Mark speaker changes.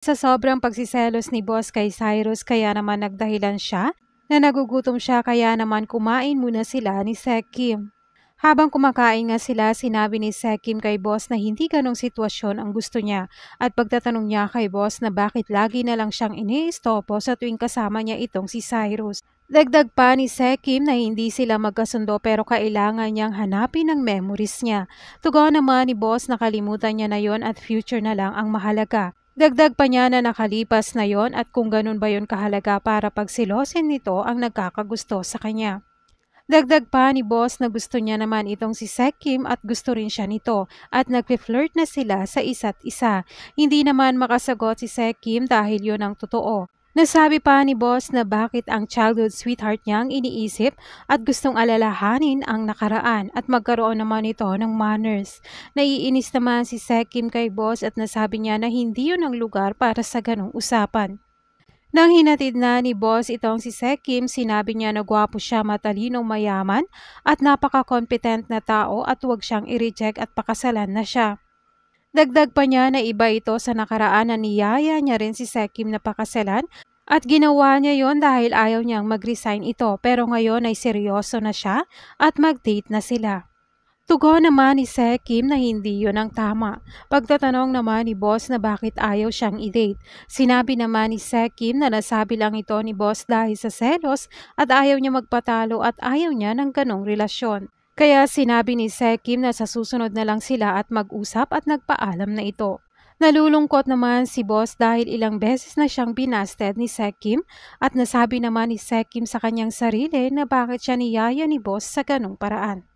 Speaker 1: Sa sobrang pagsiselos ni boss kay Cyrus kaya naman nagdahilan siya na nagugutom siya kaya naman kumain muna sila ni Sekim. Habang kumakain nga sila, sinabi ni Sekim kay boss na hindi ganong sitwasyon ang gusto niya at pagtatanong niya kay boss na bakit lagi na lang siyang iniistopo sa tuwing kasama niya itong si Cyrus. Dagdag pa ni Sekim na hindi sila magkasundo pero kailangan niyang hanapin ang memories niya. Tugon naman ni boss na kalimutan niya na yon at future na lang ang mahalaga. Dagdag pa niya na nakalipas na yon at kung ganun ba yon kahalaga para pagsilosin nito ang nagkakagusto sa kanya. Dagdag pa ni boss na gusto niya naman itong si Sekim at gusto rin siya nito at nagpi-flirt na sila sa isa't isa. Hindi naman makasagot si Sekim dahil yon ang totoo. Nasabi pa ni boss na bakit ang childhood sweetheart niyang iniisip at gustong alalahanin ang nakaraan at magkaroon naman ito ng manners. Naiinis naman si Sekim kay boss at nasabi niya na hindi yun ang lugar para sa ganong usapan. Nang hinatid na ni boss itong si Sekim, sinabi niya na gwapo siya, matalinong mayaman at napaka-competent na tao at huwag siyang i-reject at pakasalan na siya. Dagdag pa niya na iba ito sa nakaraan na niyaya niya rin si Sekim na pakasalan at ginawa niya yon dahil ayaw niyang mag-resign ito pero ngayon ay seryoso na siya at mag-date na sila. Tugon naman ni Sekim na hindi yon ang tama. Pagtatanong naman ni boss na bakit ayaw siyang i-date. Sinabi naman ni Sekim na nasabi lang ito ni boss dahil sa selos at ayaw niya magpatalo at ayaw niya ng ganong relasyon. Kaya sinabi ni Sekim na sa susunod na lang sila at mag-usap at nagpaalam na ito. Nalulungkot naman si boss dahil ilang beses na siyang binasted ni Sekim at nasabi naman ni Sekim sa kanyang sarili na bakit siya niyaya ni boss sa ganong paraan.